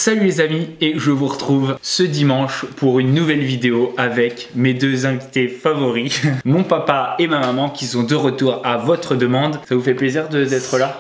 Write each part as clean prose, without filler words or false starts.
Salut les amis, et je vous retrouve ce dimanche pour une nouvelle vidéo avec mes deux invités favoris, mon papa et ma maman qui sont de retour à votre demande. Ça vous fait plaisir d'être là?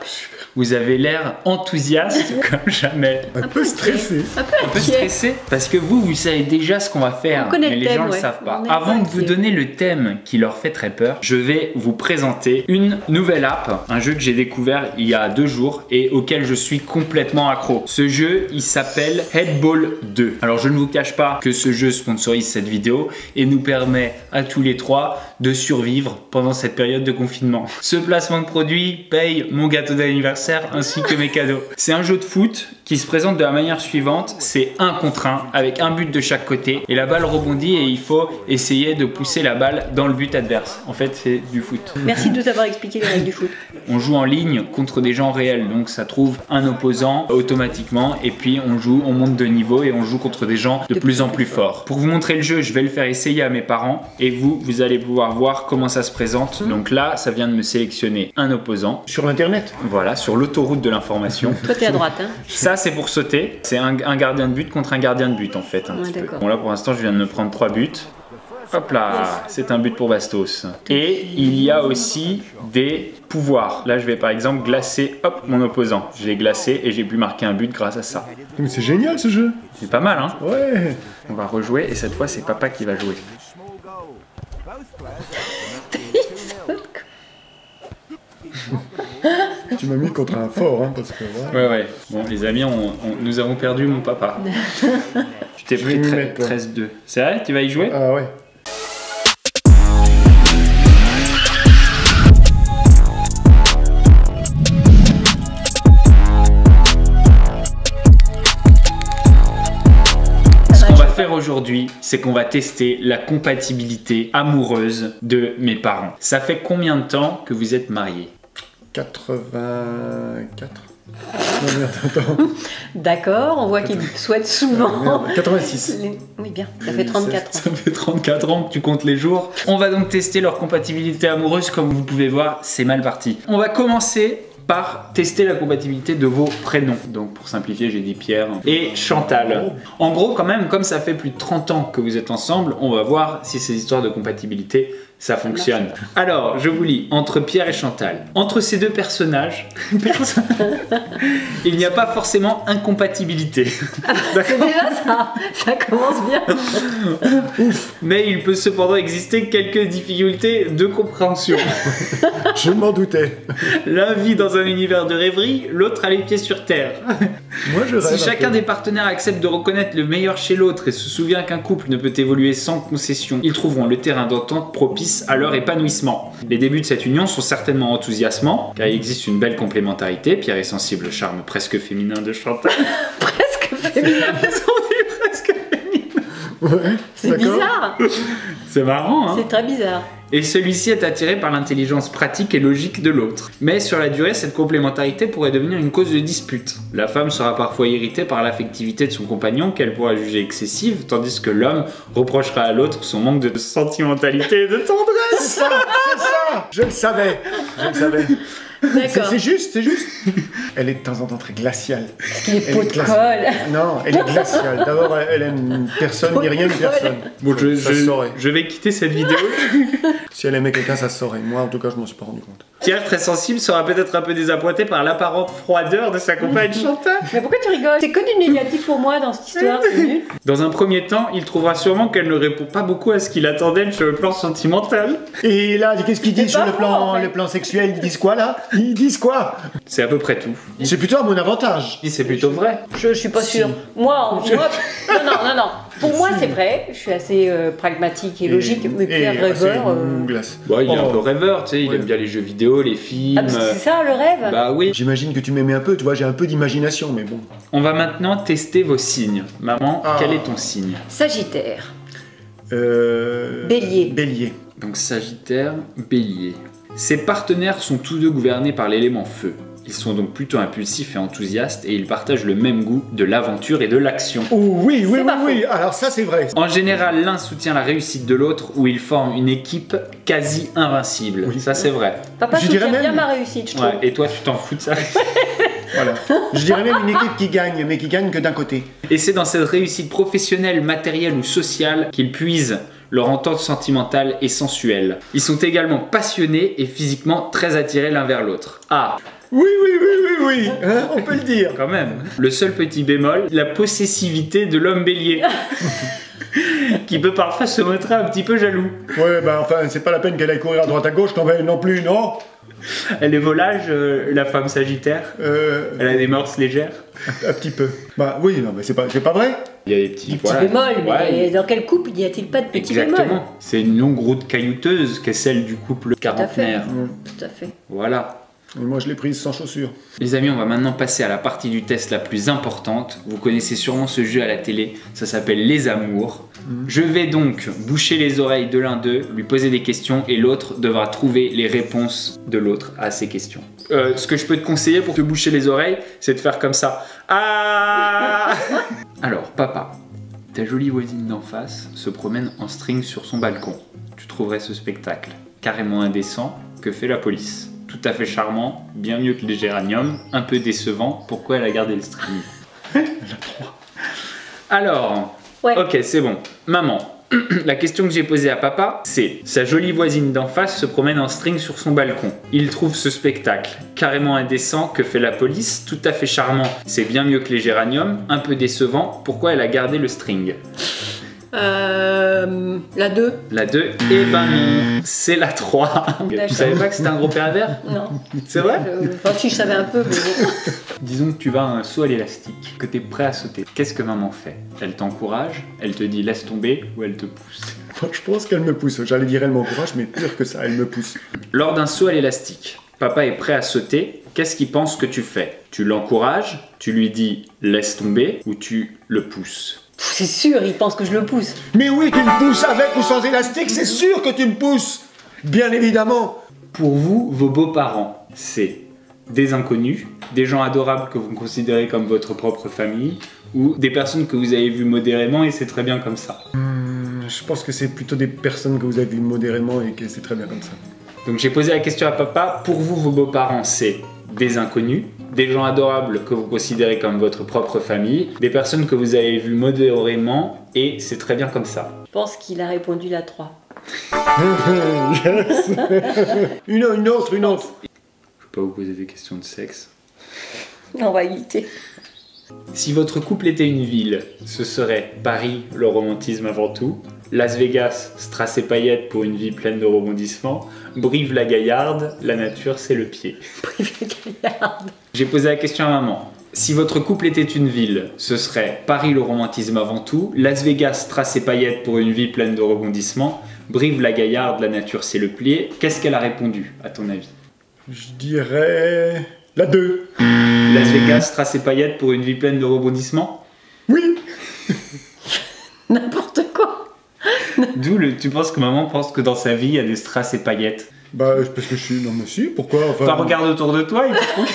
Vous avez l'air enthousiaste comme jamais. Un peu stressé. Un peu stressé parce que vous savez déjà ce qu'on va faire, mais les gens ne le savent pas. Avant de vous donner le thème qui leur fait très peur, je vais vous présenter une nouvelle app, un jeu que j'ai découvert il y a 2 jours et auquel je suis complètement accro. Ce jeu, il s'appelle Headball 2. Alors je ne vous cache pas que ce jeu sponsorise cette vidéo et nous permet à tous les trois de survivre pendant cette période de confinement. Ce placement de produit paye mon gâteau d'anniversaire ainsi que mes cadeaux. C'est un jeu de foot qui se présente de la manière suivante, c'est 1 contre 1 avec un but de chaque côté et la balle rebondit et il faut essayer de pousser la balle dans le but adverse. En fait, c'est du foot. Merci de nous avoir expliqué les règles du foot. On joue en ligne contre des gens réels, donc ça trouve un opposant automatiquement et puis on monte de niveau et on joue contre des gens de plus en plus forts. Pour vous montrer le jeu, je vais le faire essayer à mes parents et vous allez pouvoir voir comment ça se présente. Donc là, ça vient de me sélectionner un opposant. Sur l'internet. Voilà, sur l'autoroute de l'information. Toi, t'es à droite, hein. Ça, c'est pour sauter. C'est un gardien de but contre un gardien de but, en fait. Bon, là, pour l'instant, je viens de me prendre 3 buts. Hop là, c'est un but pour Bastos. Et il y a aussi des pouvoirs. Là, je vais par exemple glacer, hop, mon opposant. Je l'ai glacé et j'ai pu marquer un but grâce à ça. Mais c'est génial ce jeu. C'est pas mal, hein? Ouais. On va rejouer et cette fois, c'est papa qui va jouer. Tu m'as mis contre un fort, hein, parce que... Ouais. Bon, les amis, nous avons perdu mon papa. Tu t'es pris 13-2. C'est vrai? Tu vas y jouer? Ah ouais. Aujourd'hui, c'est qu'on va tester la compatibilité amoureuse de mes parents. Ça fait combien de temps que vous êtes mariés? 84. Non, merde, attends. D'accord, on voit qu'il souhaite souvent. 86. Oui, bien, ça fait 34 ans. Ça fait 34 ans que tu comptes les jours. On va donc tester leur compatibilité amoureuse. Comme vous pouvez voir, c'est mal parti. On va commencer par tester la compatibilité de vos prénoms. Donc pour simplifier, j'ai dit Pierre et Chantal. En gros, quand même, comme ça fait plus de 30 ans que vous êtes ensemble, on va voir si ces histoires de compatibilité, ça fonctionne. Alors, je vous lis, entre Pierre et Chantal. Entre ces deux personnages, il n'y a pas forcément incompatibilité. C'est déjà ça commence bien. Mais il peut cependant exister quelques difficultés de compréhension. Je m'en doutais. L'un vit dans un univers de rêverie, l'autre a les pieds sur terre. Moi, je rêve. Si chacun des partenaires accepte de reconnaître le meilleur chez l'autre et se souvient qu'un couple ne peut évoluer sans concession, ils trouveront le terrain d'entente propice à leur épanouissement. Les débuts de cette union sont certainement enthousiasmants, car il existe une belle complémentarité. Pierre est sensible au charme presque féminin de Chantal. Presque féminin. Presque féminin. Ouais, c'est bizarre. C'est marrant, hein? C'est très bizarre. Et celui-ci est attiré par l'intelligence pratique et logique de l'autre. Mais sur la durée, cette complémentarité pourrait devenir une cause de dispute. La femme sera parfois irritée par l'affectivité de son compagnon qu'elle pourra juger excessive, tandis que l'homme reprochera à l'autre son manque de sentimentalité et de tendresse. C'est ça. Je le savais. D'accord. C'est juste. Elle est de temps en temps très glaciale. Parce qu'il est pot de colle. Non, elle est glaciale. D'abord, elle aime personne, ni rien, ni personne. Bon, je vais quitter cette vidéo. Si elle aimait quelqu'un, ça se saurait. Moi, en tout cas, je m'en suis pas rendu compte. Pierre, très sensible, sera peut-être un peu désappointé par l'apparente froideur de sa compagne Chantal. Mais pourquoi tu rigoles? C'est que du négatif pour moi dans cette histoire, c'est nul. Dans un premier temps, il trouvera sûrement qu'elle ne répond pas beaucoup à ce qu'il attendait sur le plan sentimental. Et là, qu'est-ce qu'ils disent sur le faux, plan, en fait. le plan sexuel? Ils disent quoi là? Ils disent quoi? C'est à peu près tout. C'est plutôt à mon avantage. C'est plutôt vrai. Je suis pas sûre. Moi, non. Pour moi, c'est vrai. Je suis assez pragmatique et logique. Mais Pierre rêveur. Glace. Ouais, il est un peu rêveur, tu sais, il aime bien les jeux vidéo, les films. Ah, c'est ça le rêve? Bah oui. J'imagine que tu m'aimais un peu, tu vois, j'ai un peu d'imagination, mais bon. On va maintenant tester vos signes. Maman, quel est ton signe? Sagittaire. Bélier. Bélier. Donc Sagittaire, Bélier. Ses partenaires sont tous deux gouvernés par l'élément feu. Ils sont donc plutôt impulsifs et enthousiastes et ils partagent le même goût de l'aventure et de l'action. Oh, oui, alors ça c'est vrai. En général, l'un soutient la réussite de l'autre ou ils forment une équipe quasi invincible. Oui. Ça c'est vrai. Papa je soutient dirais bien même... ma réussite, je trouve. Ouais, et toi tu t'en fous de ça? Voilà. Je dirais même une équipe qui gagne, mais qui gagne que d'un côté. Et c'est dans cette réussite professionnelle, matérielle ou sociale qu'ils puisent leur entente sentimentale et sensuelle. Ils sont également passionnés et physiquement très attirés l'un vers l'autre. Ah, oui, hein, on peut le dire. quand même. Le seul petit bémol, la possessivité de l'homme bélier. Qui peut parfois se montrer un petit peu jaloux. Ouais, bah enfin, c'est pas la peine qu'elle aille courir à droite à gauche non plus, non. Elle est volage, la femme sagittaire. Elle a des mœurs légères. Un petit peu. Bah oui, non, mais c'est pas vrai. Il y a des petits bémols, mais dans quel couple n'y a-t-il pas de petits bémols? Exactement. C'est une longue route caillouteuse qu'est celle du couple quarantenaire. Tout à fait. Voilà. Et moi, je l'ai prise sans chaussures. Les amis, on va maintenant passer à la partie du test la plus importante. Vous connaissez sûrement ce jeu à la télé, ça s'appelle Les Amours. Je vais donc boucher les oreilles de l'un d'eux, lui poser des questions et l'autre devra trouver les réponses de l'autre à ces questions. Ce que je peux te conseiller pour te boucher les oreilles, c'est de faire comme ça. Ah. Alors, papa, ta jolie voisine d'en face se promène en string sur son balcon. Tu trouverais ce spectacle carrément indécent. Que fait la police? Tout à fait charmant, bien mieux que les géraniums, un peu décevant. Pourquoi elle a gardé le string? Alors, ouais. Ok, c'est bon. Maman, la question que j'ai posée à papa, c'est sa jolie voisine d'en face se promène en string sur son balcon. Il trouve ce spectacle carrément indécent. Que fait la police? Tout à fait charmant, c'est bien mieux que les géraniums, un peu décevant. Pourquoi elle a gardé le string? La 2. La 2, eh ben non, c'est la 3. Tu savais pas que c'était un gros pervers? Non. C'est vrai? Enfin si, je savais un peu, mais bon. Disons que tu vas à un saut à l'élastique, que tu es prêt à sauter. Qu'est-ce que maman fait? Elle t'encourage, elle te dit laisse tomber ou elle te pousse? Moi, je pense qu'elle me pousse. J'allais dire elle m'encourage, mais pire que ça, elle me pousse. Lors d'un saut à l'élastique, papa est prêt à sauter. Qu'est-ce qu'il pense que tu fais? Tu l'encourages, tu lui dis laisse tomber ou tu le pousses? C'est sûr, il pense que je le pousse. Mais oui, tu me pousses avec ou sans élastique, c'est sûr que tu me pousses. Bien évidemment. Pour vous, vos beaux-parents, c'est des inconnus, des gens adorables que vous considérez comme votre propre famille, ou des personnes que vous avez vues modérément et c'est très bien comme ça? Je pense que c'est plutôt des personnes que vous avez vues modérément et que c'est très bien comme ça. Donc j'ai posé la question à papa. Pour vous, vos beaux-parents, c'est des inconnus, des gens adorables que vous considérez comme votre propre famille, des personnes que vous avez vues modérément et c'est très bien comme ça. Je pense qu'il a répondu la 3. Yes. Une autre. Je ne vais pas vous poser des questions de sexe. On va éviter. Si votre couple était une ville, ce serait Paris, le romantisme avant tout, Las Vegas, strass et paillettes pour une vie pleine de rebondissements, Brive-la-Gaillarde, la nature c'est le pied. Brive-la-Gaillarde. J'ai posé la question à maman. Si votre couple était une ville, ce serait Paris, le romantisme avant tout, Las Vegas, strass et paillettes pour une vie pleine de rebondissements, Brive-la-Gaillarde, la nature c'est le pied. Qu'est-ce qu'elle a répondu, à ton avis? Je dirais la 2. Las Vegas, strass et paillettes pour une vie pleine de rebondissements? Oui. N'importe quoi. D'où tu penses que maman pense que dans sa vie il y a des strass et paillettes? Bah parce que je suis... Non mais si, pourquoi? Enfin regarde autour de toi et tu trouves...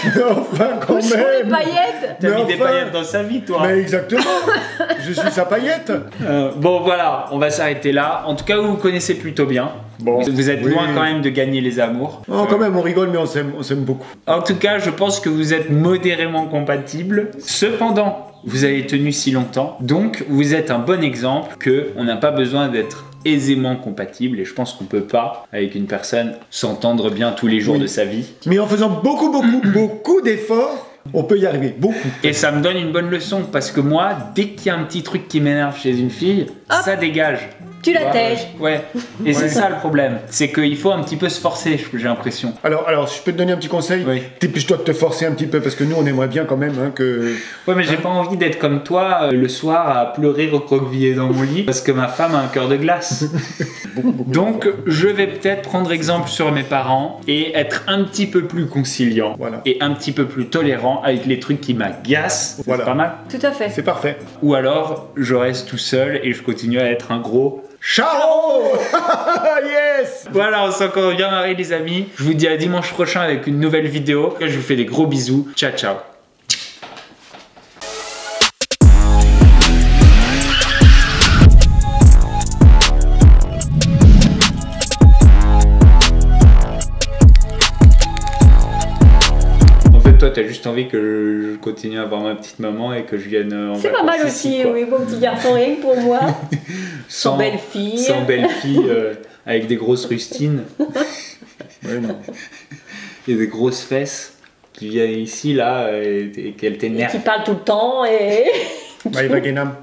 Enfin quand même. Des paillettes. T'as mis des paillettes dans sa vie toi. Mais exactement. Je suis sa paillette. Bon voilà, on va s'arrêter là. En tout cas vous connaissez plutôt bien. Bon, vous êtes loin quand même de gagner les amours. Oh, quand même, on rigole, mais on s'aime beaucoup. En tout cas, je pense que vous êtes modérément compatibles. Cependant, vous avez tenu si longtemps. Donc, vous êtes un bon exemple qu'on n'a pas besoin d'être aisément compatible. Et je pense qu'on peut pas, avec une personne, s'entendre bien tous les jours de sa vie. Mais en faisant beaucoup d'efforts, on peut y arriver, beaucoup. Et ça me donne une bonne leçon, parce que moi, dès qu'il y a un petit truc qui m'énerve chez une fille, ça dégage. Tu la tèges. Ouais, et c'est ça le problème. C'est qu'il faut un petit peu se forcer, j'ai l'impression. Alors, si je peux te donner un petit conseil, dépêche-toi de te forcer un petit peu, parce que nous, on aimerait bien quand même que... Ouais, mais j'ai pas envie d'être comme toi, le soir, à pleurer recroquevillé dans mon lit, parce que ma femme a un cœur de glace. Donc, je vais peut-être prendre exemple sur mes parents, et être un petit peu plus conciliant, et un petit peu plus tolérant avec les trucs qui m'agacent. C'est pas mal. Tout à fait. C'est parfait. Ou alors, je reste tout seul, et je continue à être un gros... Ciao. Yes. Voilà, on s'est encore bien marré les amis. Je vous dis à dimanche prochain avec une nouvelle vidéo. Je vous fais des gros bisous. Ciao, ciao. En fait, toi, t'as juste juste envie que je continue à voir ma petite maman et que je vienne en vacances. C'est pas mal aussi, oui, mon petit garçon, rien que pour moi. Sans belle fille. Sans belle fille, avec des grosses rustines. Ouais, non. Et des grosses fesses qui viennent ici, là, et qu'elles t'énervent. Et qui parlent tout le temps et... Bye, Vagenam.